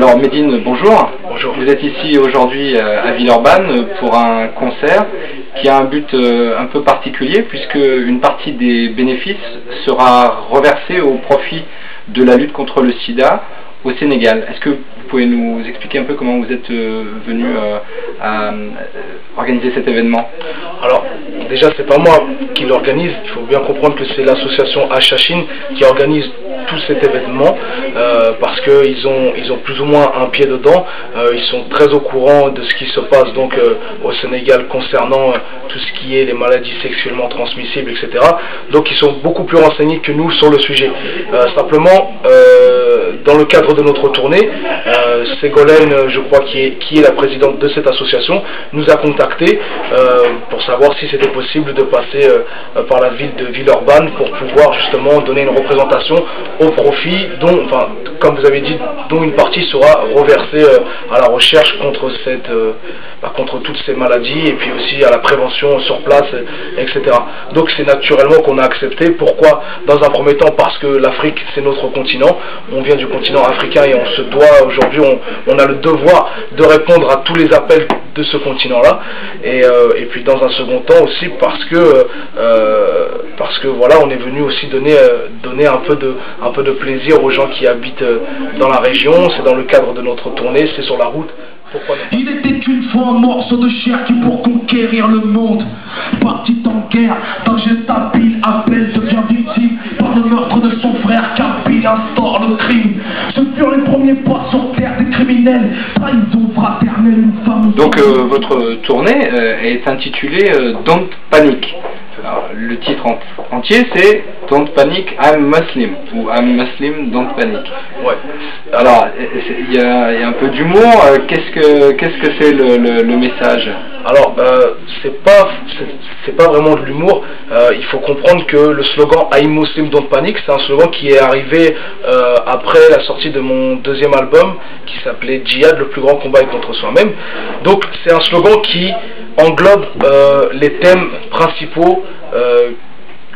Alors Médine, bonjour. Bonjour. Vous êtes ici aujourd'hui à Villeurbanne pour un concert qui a un but un peu particulier puisque une partie des bénéfices sera reversée au profit de la lutte contre le sida au Sénégal. Est-ce que vous pouvez nous expliquer un peu comment vous êtes venu à organiser cet événement? Alors, déjà, c'est pas moi qui l'organise. Il faut bien comprendre que c'est l'association Hachachine qui organise tout cet événement parce qu'ils ont plus ou moins un pied dedans. Ils sont très au courant de ce qui se passe donc au Sénégal concernant tout ce qui est les maladies sexuellement transmissibles, etc. Donc, ils sont beaucoup plus renseignés que nous sur le sujet. Simplement, dans le cadre de notre tournée, Ségolène, je crois, qui est la présidente de cette association, nous a contactés pour savoir si c'était possible de passer par la ville de Villeurbanne pour pouvoir justement donner une représentation au profit, dont, enfin, comme vous avez dit, dont une partie sera reversée à la recherche contre contre toutes ces maladies et puis aussi à la prévention sur place, etc. Donc c'est naturellement qu'on a accepté. Pourquoi? Dans un premier temps parce que l'Afrique c'est notre continent, on vient du continent africain et on se doit aujourd'hui, on a le devoir de répondre à tous les appels de ce continent-là, et puis dans un second temps aussi parce que voilà, on est venu aussi donner un peu de plaisir aux gens qui habitent dans la région. C'est dans le cadre de notre tournée, c'est sur la route. Pourquoi pas? Il était une fois un morceau de chair qui pour conquérir le monde partit en guerre. Tangentabile appelle devient victime par le meurtre de son frère. Kabyle instaure le crime. Ce furent les premiers pas sur terre des criminels. Trahison fraternelle, une femme. Donc votre tournée est intitulée Don't Panic. Alors, le titre entier c'est Don't Panic, I'm Muslim, ou I'm Muslim, Don't Panic. Ouais. Alors, il y a un peu d'humour. Qu'est-ce que c'est le message? Alors, c'est pas vraiment de l'humour. Il faut comprendre que le slogan I'm Muslim, Don't Panic, c'est un slogan qui est arrivé après la sortie de mon deuxième album qui s'appelait Djihad, le plus grand combat est contre soi-même. Donc, c'est un slogan qui englobe les thèmes principaux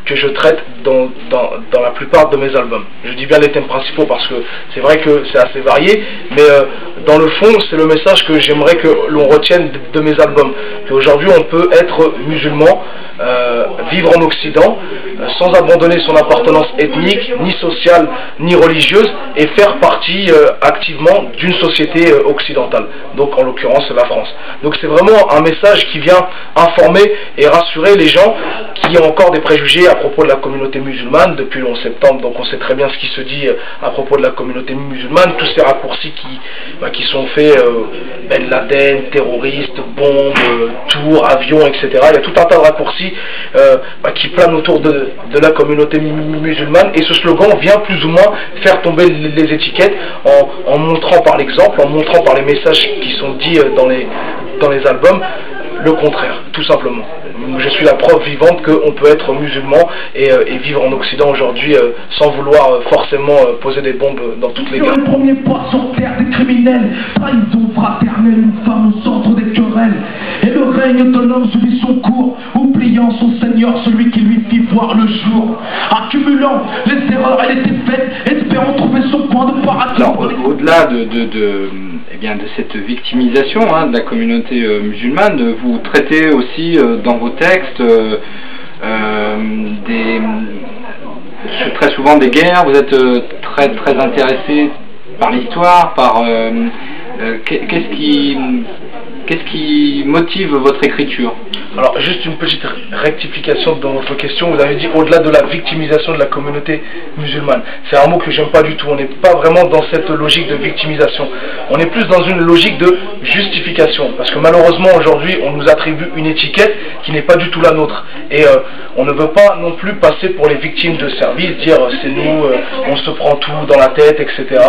que je traite dans la plupart de mes albums. Je dis bien les thèmes principaux parce que c'est vrai que c'est assez varié, mais dans le fond, c'est le message que j'aimerais que l'on retienne de mes albums. Qu'aujourd'hui, on peut être musulman, vivre en Occident, sans abandonner son appartenance ethnique, ni sociale, ni religieuse, et faire partie activement d'une société occidentale, donc en l'occurrence la France. Donc c'est vraiment un message qui vient informer et rassurer les gens qui ont encore des préjugés à propos de la communauté musulmane depuis le 11 septembre, donc on sait très bien ce qui se dit à propos de la communauté musulmane, tous ces raccourcis qui sont faits, Ben Laden, terroristes, bombes, tours, avions, etc. Il y a tout un tas de raccourcis qui planent autour de la communauté musulmane, et ce slogan vient plus ou moins faire tomber les étiquettes en montrant par l'exemple, en montrant par les messages qui sont dits dans les albums, le contraire, tout simplement. Je suis la preuve vivante qu'on peut être musulman et vivre en Occident aujourd'hui sans vouloir forcément poser des bombes dans toutes les guerres. Le premier pas sur terre des criminels, trahison fraternelle, une femme au centre des querelles. Et le règne de l'homme suivit son cours, oubliant son Seigneur, celui qui lui fit voir le jour. Accumulant les erreurs, elle était faite, espérant trouver son point de paradis. Alors, au-delà de cette victimisation de la communauté musulmane, vous traitez aussi dans vos textes très souvent des guerres. Vous êtes très intéressé par l'histoire, par qu'est-ce qui motive votre écriture? Alors, juste une petite rectification dans votre question. Vous avez dit au-delà de la victimisation de la communauté musulmane. C'est un mot que j'aime pas du tout. On n'est pas vraiment dans cette logique de victimisation. On est plus dans une logique de justification. Parce que malheureusement, aujourd'hui, on nous attribue une étiquette qui n'est pas du tout la nôtre. Et on ne veut pas non plus passer pour les victimes de service, dire c'est nous, on se prend tout dans la tête, etc.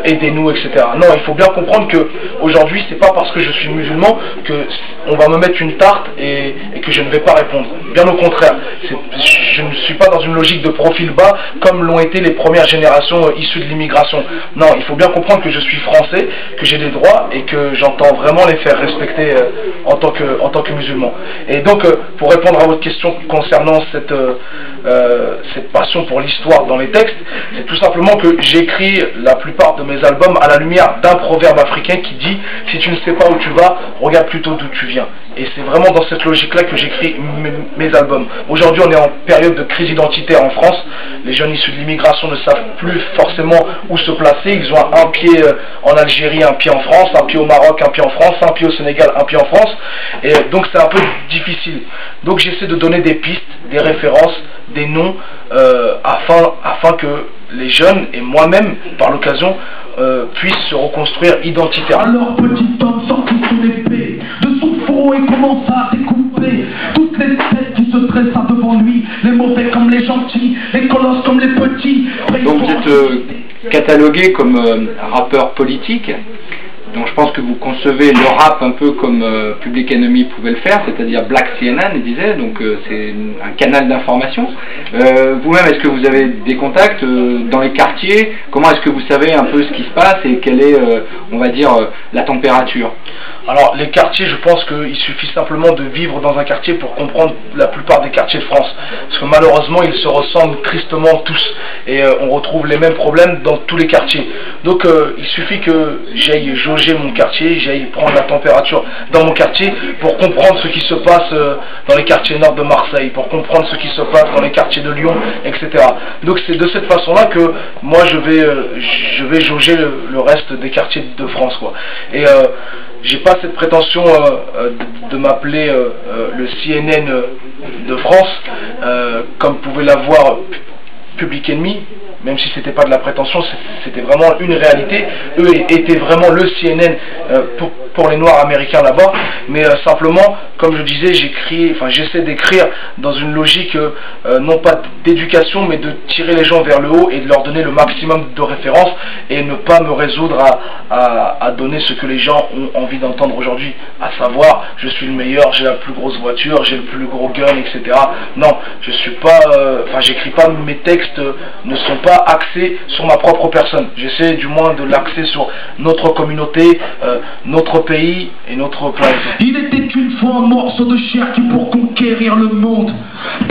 Aidez-nous, etc. Non, il faut bien comprendre que aujourd'hui, c'est pas parce que je suis musulman que on va me mettre une tarte et que je ne vais pas répondre. bien au contraire. Je ne suis pas dans une logique de profil bas comme l'ont été les premières générations issues de l'immigration. Non, il faut bien comprendre que je suis français, que j'ai des droits et que j'entends vraiment les faire respecter en tant que musulman. Et donc, pour répondre à votre question concernant cette passion pour l'histoire dans les textes, c'est tout simplement que j'écris la plupart de mes albums à la lumière d'un proverbe africain qui dit « Si tu ne sais pas où tu vas, regarde plutôt d'où tu viens ». Et c'est vraiment dans cette logique-là que j'écris mes albums. Aujourd'hui, on est en période de crise identitaire en France. Les jeunes issus de l'immigration ne savent plus forcément où se placer. Ils ont un pied en Algérie, un pied en France, un pied au Maroc, un pied en France, un pied au Sénégal, un pied en France. Et donc c'est un peu difficile. Donc j'essaie de donner des pistes, des références, des noms, afin que les jeunes et moi-même, par l'occasion, puissent se reconstruire identitairement. Alors petit homme sortit son épée de son fourreau et commença à découper toutes les têtes qui se dressa devant lui, les mauvais comme les gentils, les colosses comme les petits. Donc vous êtes catalogué comme rappeur politique. Donc je pense que vous concevez le rap un peu comme Public Enemy pouvait le faire, c'est-à-dire Black CNN, il disait, donc c'est un canal d'information. Vous-même, est-ce que vous avez des contacts dans les quartiers? Comment est-ce que vous savez un peu ce qui se passe et quelle est, on va dire, la température? Alors les quartiers, je pense qu'il suffit simplement de vivre dans un quartier pour comprendre la plupart des quartiers de France. Parce que malheureusement, ils se ressemblent tristement tous. Et on retrouve les mêmes problèmes dans tous les quartiers. Donc il suffit que j'aille jauger mon quartier, j'aille prendre la température dans mon quartier pour comprendre ce qui se passe dans les quartiers nord de Marseille, pour comprendre ce qui se passe dans les quartiers de Lyon, etc. Donc c'est de cette façon-là que moi je vais jauger le reste des quartiers de France, quoi. Et j'ai pas cette prétention de m'appeler le CNN de France, comme pouvait l'avoir Public Enemy, même si c'était pas de la prétention, c'était vraiment une réalité. Eux étaient vraiment le CNN pour les Noirs américains là-bas, mais simplement, comme je disais, j'essaie d'écrire dans une logique non pas d'éducation, mais de tirer les gens vers le haut et de leur donner le maximum de références et ne pas me résoudre à donner ce que les gens ont envie d'entendre aujourd'hui, à savoir je suis le meilleur, j'ai la plus grosse voiture, j'ai le plus gros gun, etc. Non, je suis pas, j'écris pas, mes textes ne sont pas axés sur ma propre personne. J'essaie du moins de l'axer sur notre communauté, notre pays et notre planète. Il était une fois un morceau de chair qui pour conquérir le monde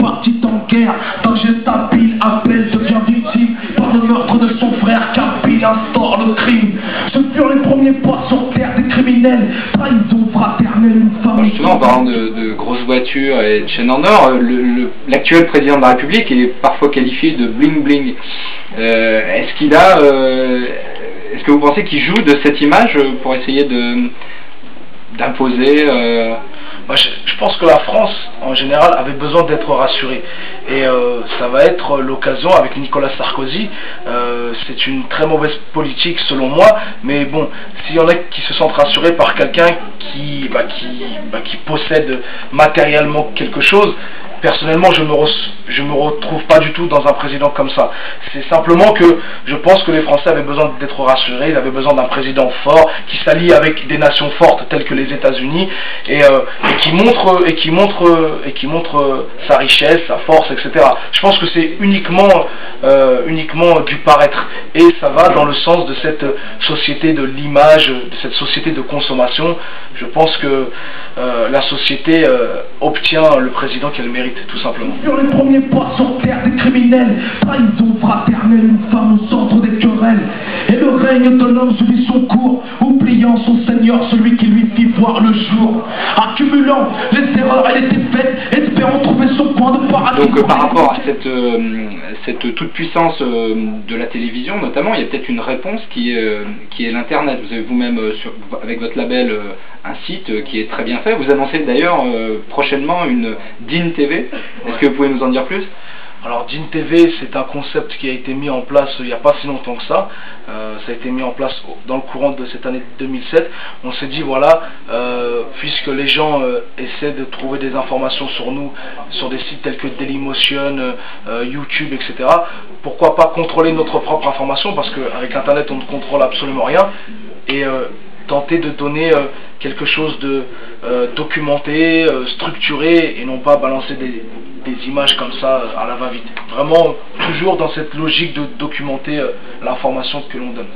partit en guerre. Tangertabile appelle, devient victime par le meurtre de son frère. Kabyle instaure le crime. Ce furent les premiers pas sur terre des criminels. Trahison fraternelle, une famille. Justement, en parlant de grosses voitures et de chaînes en or, l'actuel président de la République est parfois qualifié de bling bling. Est-ce que vous pensez qu'il joue de cette image pour essayer d'imposer je pense que la France, en général, avait besoin d'être rassurée. Et ça va être l'occasion avec Nicolas Sarkozy. C'est une très mauvaise politique selon moi. Mais bon, s'il y en a qui se sentent rassurés par quelqu'un qui possède matériellement quelque chose, personnellement, je me retrouve pas du tout dans un président comme ça. C'est simplement que je pense que les Français avaient besoin d'être rassurés, ils avaient besoin d'un président fort, qui s'allie avec des nations fortes telles que les États-Unis et qui montre sa richesse, sa force, etc. Je pense que c'est uniquement du paraître et ça va dans le sens de cette société de l'image, de cette société de consommation. Je pense que la société obtient le président qu'elle mérite. Tout simplement. Sur les premiers pas sur terre des criminels, trahison fraternelle, une femme au centre des querelles. Et le règne de l'homme suivit son cours, oubliant son Seigneur, celui qui lui fit voir le jour. Accumulant les erreurs et les défaites, espérant trouver son point de paradis. Donc par rapport à cette toute-puissance de la télévision, notamment, il y a peut-être une réponse qui est l'Internet. Vous avez vous-même, avec votre label, un site qui est très bien fait. Vous annoncez d'ailleurs prochainement une DIN TV. Est-ce que vous pouvez nous en dire plus? Alors DIN TV, c'est un concept qui a été mis en place il n'y a pas si longtemps que ça. Ça a été mis en place dans le courant de cette année 2007. On s'est dit voilà, puisque les gens essaient de trouver des informations sur nous, sur des sites tels que Dailymotion, YouTube, etc. Pourquoi pas contrôler notre propre information, parce qu'avec Internet on ne contrôle absolument rien. Et tenter de donner quelque chose de documenté, structuré, et non pas balancer des images comme ça à la va-vite. Vraiment toujours dans cette logique de documenter l'information que l'on donne.